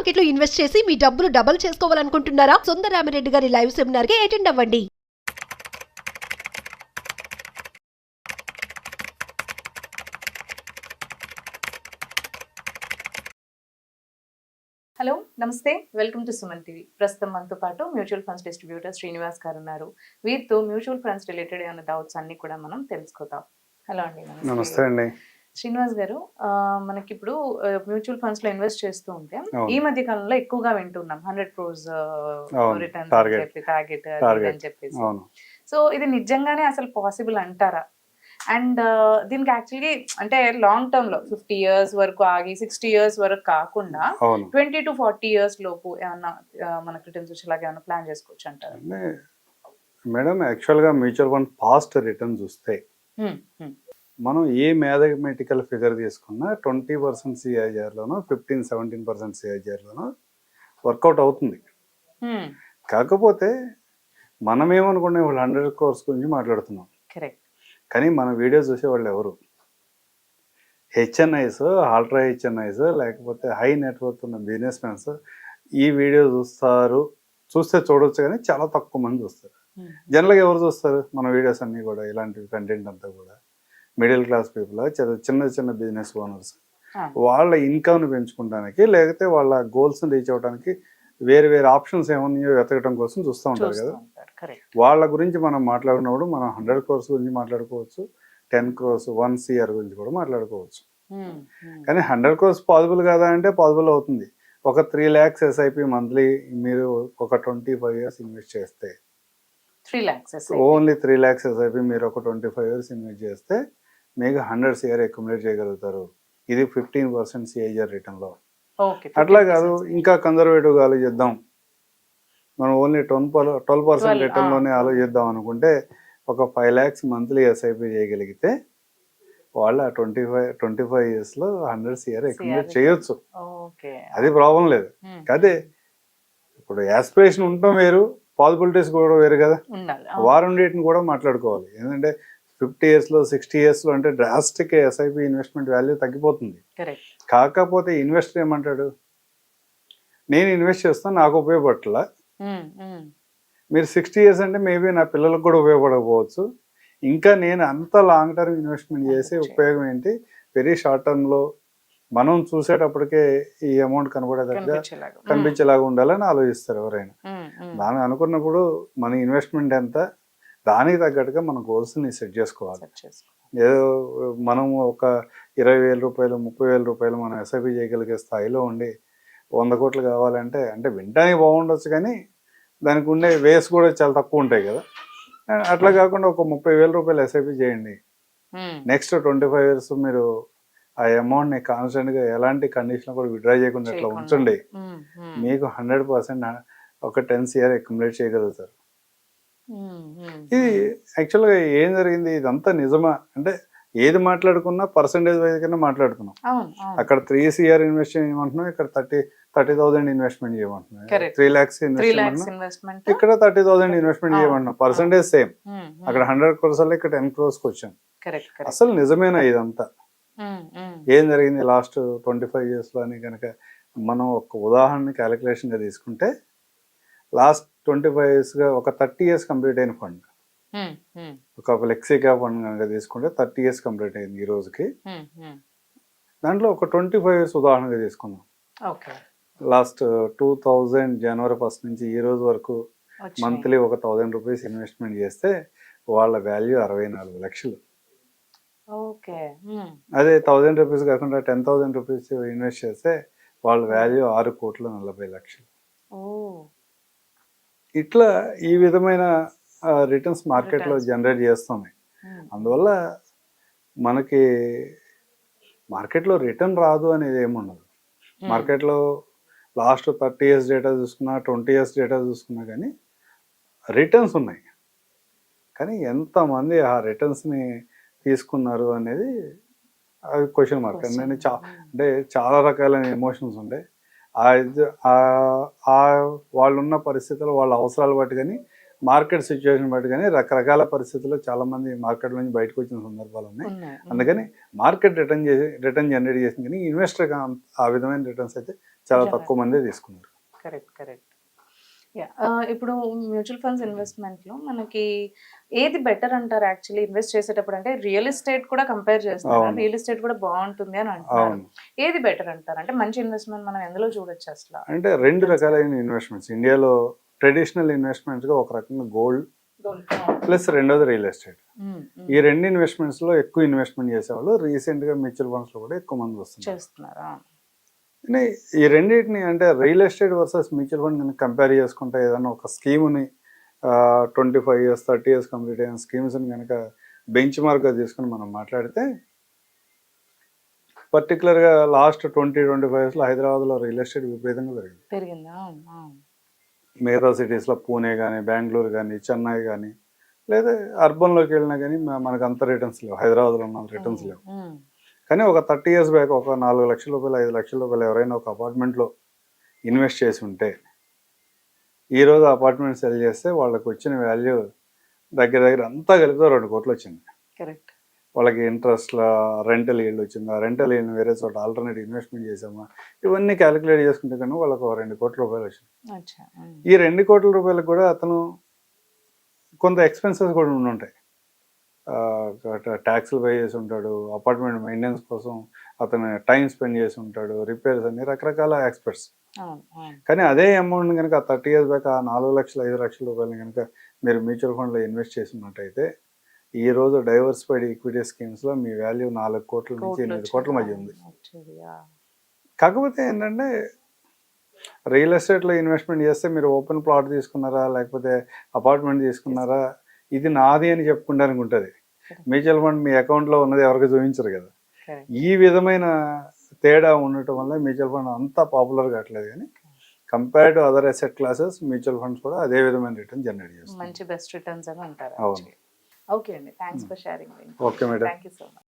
Market లో invest చేసి మీ డబ్బులు డబుల్ చేసుకోవాలనుకుంటున్నారా? సుందరరామిరెడ్డి గారి లైవ్ సెమినార్ కి అటెండ్ అవ్వండి. హలో నమస్తే, వెల్కమ్ టు సుమన్ టీవీ. ప్రస్తుతం మనతో పాటు మ్యూచువల్ ఫండ్స్ డిస్ట్రిబ్యూటర్ శ్రీనివాస్ గారు ఉన్నారు. వీరితో మ్యూచువల్ ఫండ్స్ రిలేటెడ్ ఏమైనా డౌట్స్ అన్ని కూడా మనం తెలుసుకుందాం. హలో అండి. నమస్తే అండి. శ్రీనివాస్ గారు, మనకి ఇప్పుడు మ్యూచువల్ ఫండ్స్ లో ఇన్వెస్ట్ చేస్తూ ఉంటే ఈ మధ్య కాలంలో ఎక్కువగా వింటున్నాం 100 crores రిటర్న్స్ టార్గెట్ అని చెప్పేసి. సో ఇది నిజంగానే అసలు పాసిబుల్ అంటారా? అండ్ దీనికి యాక్చువల్లీ అంటే లాంగ్ టర్మ్ లో 50 years వరకు ఆగి 60 years వరకు కాకుండా 20 to 40 years లోపు ఏమన్నా మనకు రిటర్న్స్ వచ్చేలాగా ఏమన్నా ప్లాన్ చేసుకోవచ్చు అంటారు? మేడం, యాక్చువల్గా మ్యూచువల్ ఫండ్ పాస్ట్ రిటర్న్ చూస్తే మనం ఏ మ్యాథమెటికల్ ఫిగర్ తీసుకున్నా 20% సిఐఆర్లోనో 15-17% సిఐఆర్లోనో వర్కౌట్ అవుతుంది. కాకపోతే మనం ఏమనుకునే వాళ్ళు 100 crores గురించి మాట్లాడుతున్నాం. కరెక్ట్. కానీ మన వీడియో చూసేవాళ్ళు ఎవరు? హెచ్ఎన్ఐస్, అల్ట్రా హెచ్ఎన్ఐస్, లేకపోతే హై నెట్వర్క్ ఉన్న బిజినెస్ మ్యాన్స్ ఈ వీడియో చూస్తే చూడొచ్చు, కానీ చాలా తక్కువ మంది చూస్తారు. జనరల్గా ఎవరు చూస్తారు మన వీడియోస్ అన్నీ కూడా? ఇలాంటి కంటెంట్ అంతా కూడా మిడిల్ క్లాస్ పీపుల్, చిన్న చిన్న బిజినెస్ ఓనర్స్ వాళ్ళ ఇన్కమ్ని పెంచుకోవడానికి, లేకపోతే వాళ్ళ గోల్స్ని రీచ్ అవ్వడానికి వేరే వేరే ఆప్షన్స్ ఏమన్నాయో వెతకడం కోసం చూస్తూ ఉంటారు కదా. వాళ్ళ గురించి మనం మాట్లాడినప్పుడు మనం 100 crores గురించి మాట్లాడుకోవచ్చు, 10 crores 1 CR గురించి కూడా మాట్లాడుకోవచ్చు. కానీ 100 crores పాసిబుల్ కాదా అంటే పాసిబుల్ అవుతుంది. ఒక 3 lakhs SIP మంత్లీ మీరు ఒక 25 years ఇన్వెస్ట్ చేస్తే, 3 lakhs ఓన్లీ 3 lakhs SIP మీరు ఒక 25 years ఇన్వెస్ట్ చేస్తే మీకు 100 CR అక్యుములేట్ చేయగలుగుతారు. ఇది 15% CIR రిటర్న్లో. అట్లా కాదు, ఇంకా కన్జర్వేటివ్గా ఆలోచిద్దాం, మనం ఓన్లీ 12% రిటర్న్లోనే ఆలోచిద్దాం అనుకుంటే ఒక 5 lakhs మంత్లీ SIP చేయగలిగితే వాళ్ళ 25 yearsలో 100 CR అక్యుములేట్ చేయొచ్చు. అది ప్రాబ్లం లేదు. అదే ఇప్పుడు యాస్పిరేషన్ ఉండటం వేరు, పాసిబిలిటీస్ కూడా వేరు కదా. వారం డేట్ని కూడా మాట్లాడుకోవాలి. ఎందుకంటే 50 yearsలో 60 yearsలో అంటే డ్రాస్టిక్ SIP ఇన్వెస్ట్మెంట్ వాల్యూ తగ్గిపోతుంది. కాకపోతే ఇన్వెస్టర్ ఏమంటాడు, నేను ఇన్వెస్ట్ చేస్తాను, నాకు ఉపయోగపడట్లా. మీరు 60 years అంటే మేబీ నా పిల్లలకు కూడా ఉపయోగపడకపోవచ్చు. ఇంకా నేను అంత లాంగ్ టర్మ్ ఇన్వెస్ట్మెంట్ చేసే ఉపయోగం ఏంటి? వెరీ షార్ట్ టర్మ్లో మనం చూసేటప్పటికే ఈ అమౌంట్ కనిపించేలాగా ఉండాలని ఆలోచిస్తారు ఎవరైనా. దాన్ని అనుకున్నప్పుడు మన ఇన్వెస్ట్మెంట్ ఎంత, దానికి తగ్గట్టుగా మన గోల్స్ని సెట్ చేసుకోవాలి. ఏదో మనం ఒక 20,000 రూపాయలు 30,000 రూపాయలు మనం SIP చేయగలిగే స్థాయిలో ఉండి 100 కోట్లు కావాలంటే, అంటే వినడానికి బాగుండొచ్చు కానీ దానికి ఉండే వేస్ కూడా చాలా తక్కువ ఉంటాయి కదా. అట్లా కాకుండా ఒక 30,000 రూపాయలు SIP చేయండి. నెక్స్ట్ 25 years మీరు ఆ అమౌంట్ని కాన్స్టెంట్గా ఎలాంటి కండిషన్ కూడా విత్డ్రా చేయకుండా అట్లా ఉంచండి. మీకు 100% ఒక 10 CR అక్యుములేట్ చేయగలుగుతారు. ఇది యాక్చువల్గా ఏం జరిగింది, ఇదంతా నిజమా అంటే ఏది మాట్లాడుకున్నా పర్సంటేజ్ వైజ్ కింద మాట్లాడుతున్నాం. అక్కడ 3 CR ఇన్వెస్ట్ చేయమంటున్నాం, ఇక్కడ 30,000 ఇన్వెస్ట్మెంట్ చేయమంటున్నాం. 3 lakhs ఇన్వెస్ట్మెంట్, ఇక్కడ 30,000 ఇన్వెస్ట్మెంట్ చేయమంటున్నాం. Percentage same. అక్కడ 100 crores ఇక్కడ 10 crores వచ్చాం. అసలు నిజమేనా ఇదంతా? ఏం జరిగింది లాస్ట్ 25 yearsలో అని కనుక మనం ఒక ఉదాహరణ క్యాలిక్యులేషన్గా తీసుకుంటే, లాస్ట్ 25 yearsగా ఒక 30 years కంప్లీట్ అయిన ఫండ్, ఒక ఫ్లెక్సీగా ఫండ్ కనుక తీసుకుంటే 30 years కంప్లీట్ అయింది ఈ రోజుకి. దాంట్లో ఒక 25 years ఉదాహరణగా తీసుకుందాం. లాస్ట్ 2000 January 1st నుంచి ఈ రోజు వరకు మంత్లీ ఒక 1,000 రూపీస్ ఇన్వెస్ట్మెంట్ చేస్తే వాళ్ళ వాల్యూ 64 లక్షలు. అదే 1,000 రూపీస్ కాకుండా 10,000 రూపీస్ ఇన్వెస్ట్ చేస్తే వాళ్ళ వాల్యూ 6,40,00,000. ఇట్లా ఈ విధమైన రిటర్న్స్ మార్కెట్లో జనరేట్ చేస్తున్నాయి. అందువల్ల మనకి మార్కెట్లో రిటర్న్ రాదు అనేది ఏముండదు. మార్కెట్లో లాస్ట్ 30 years డేటా చూసుకున్నా 20 years డేటా చూసుకున్నా కానీ రిటర్న్స్ ఉన్నాయి. కానీ ఎంతమంది ఆ రిటర్న్స్ని తీసుకున్నారు అనేది అది క్వశ్చన్ మార్క్. నేను అంటే చాలా రకాలైన ఎమోషన్స్ ఉంటాయి. వాళ్ళు ఉన్న పరిస్థితుల్లో వాళ్ళ అవసరాలు బట్టి కానీ మార్కెట్ సిచ్యువేషన్ బట్టి కానీ రకరకాల పరిస్థితుల్లో చాలామంది మార్కెట్ నుంచి బయటకు వచ్చిన సందర్భాలు ఉన్నాయి. అందుకని మార్కెట్ రిటర్న్ జనరేట్ చేసింది కానీ ఇన్వెస్టర్ ఆ విధమైన రిటర్న్స్ అయితే చాలా తక్కువ మందే తీసుకున్నారు. కరెక్ట్. ఇప్పుడు మ్యూచువల్ ఫండ్స్ ఇన్వెస్ట్మెంట్ లో మనకి ఏది బెటర్ అంటారు యాక్చువల్లీ ఇన్వెస్ట్ చేసేటప్పుడు? అంటే రియల్ ఎస్టేట్ కూడా కంపేర్ చేస్తారు, రియల్ ఎస్టేట్ కూడా బాగుంటుంది అని అంటున్నారు. ఏది బెటర్ అంటారు? అంటే మంచి ఇన్వెస్ట్మెంట్ మనం ఎందులో చూడొచ్చు అసలు? అంటే రెండు రకాలైన ఇన్వెస్ట్మెంట్స్ ఇండియాలో ట్రెడిషనల్ ఇన్వెస్ట్మెంట్స్ గా ఒక రకంగా గోల్డ్ ప్లస్ రెండోది రియల్ ఎస్టేట్. ఈ రెండు ఇన్వెస్ట్మెంట్స్ లో ఎక్కువ ఇన్వెస్ట్మెంట్ చేసేవాళ్ళు రీసెంట్ గా మ్యూచువల్ ఫండ్స్ లో కూడా ఎక్కువ మంది చేస్తున్నారు. ఈ రెండింటిని అంటే real estate versus mutual fund కనుక కంపేర్ చేసుకుంటే ఏదైనా ఒక స్కీమ్ని 25 years 30 years కంప్లీట్ అయిన స్కీమ్స్ని కనుక బెంచ్ మార్క్గా తీసుకుని మనం మాట్లాడితే పర్టికులర్గా లాస్ట్ 20-25 yearsలో హైదరాబాద్లో రియల్ ఎస్టేట్ విపరీతంగా పెరిగిందా. మిగతా సిటీస్లో పూణే కానీ బెంగళూరు కానీ చెన్నై కానీ లేదా అర్బన్లోకి వెళ్ళినా కానీ మనకు అంత రిటర్న్స్ లేవు, హైదరాబాద్లో ఉన్న రిటర్న్స్ లేవు. కానీ ఒక 30 years బ్యాక్ ఒక 4 లక్షల రూపాయలు 5 లక్షల రూపాయలు ఎవరైనా ఒక అపార్ట్మెంట్లో ఇన్వెస్ట్ చేసి ఉంటే ఈరోజు అపార్ట్మెంట్ సెల్ చేస్తే వాళ్ళకి వచ్చిన వాల్యూ దగ్గర అంతా కలిపితే 2 కోట్లు వచ్చింది. కరెక్ట్. వాళ్ళకి ఇంట్రెస్ట్ల రెంటల్ ఈల్డ్ వచ్చిందా, రెంటల్ ఈల్డ్ వేరే చోట ఆల్టర్నేట్ ఇన్వెస్ట్మెంట్ చేసామా, ఇవన్నీ క్యాలిక్యులేట్ చేసుకుంటే కానీ వాళ్ళకి 2 కోట్ల రూపాయలు వచ్చింది. ఈ 2 కోట్ల రూపాయలకు కూడా అతను కొంత ఎక్స్పెన్సెస్ కూడా ఉండుంటాయి. ట్యాక్స్లు పే చేసి ఉంటాడు, అపార్ట్మెంట్ మెయింటెనెన్స్ కోసం అతను టైం స్పెండ్ చేసి ఉంటాడు, రిపేర్స్ అన్ని రకరకాల ఎక్స్పెక్ట్స్. కానీ అదే అమౌంట్ కనుక 30 years బ్యాక్ 4 లక్షలు 5 లక్షల రూపాయలు కనుక మీరు మ్యూచువల్ ఫండ్లో ఇన్వెస్ట్ చేసినట్టయితే ఈ రోజు డైవర్సిఫైడ్ ఈక్విటీ స్కీమ్స్లో మీ వాల్యూ 4 కోట్ల నుంచి 8 కోట్ల మధ్య ఉంది. కాకపోతే ఏంటంటే రియల్ ఎస్టేట్లో ఇన్వెస్ట్మెంట్ చేస్తే మీరు ఓపెన్ ప్లాట్ తీసుకున్నారా లేకపోతే అపార్ట్మెంట్ తీసుకున్నారా ఇది నాది అని చెప్పుకుంటానికి ఉంటుంది. మ్యూచువల్ ఫండ్ మీ అకౌంట్లో ఉన్నది ఎవరికి చూపించరు కదా. ఈ విధమైన తేడా ఉండటం వల్ల మ్యూచువల్ ఫండ్ అంత పాపులర్ కావట్లేదు. కానీ compare to other asset classes mutual funds కూడా అదే విధమైన రిటర్న్ జనరేట్ చేస్తాయి. మంచి బెస్ట్ రిటర్న్స్ అని అంటారు. అవును. ఓకే అండి, thanks for sharing. Okay madam, thank you so much.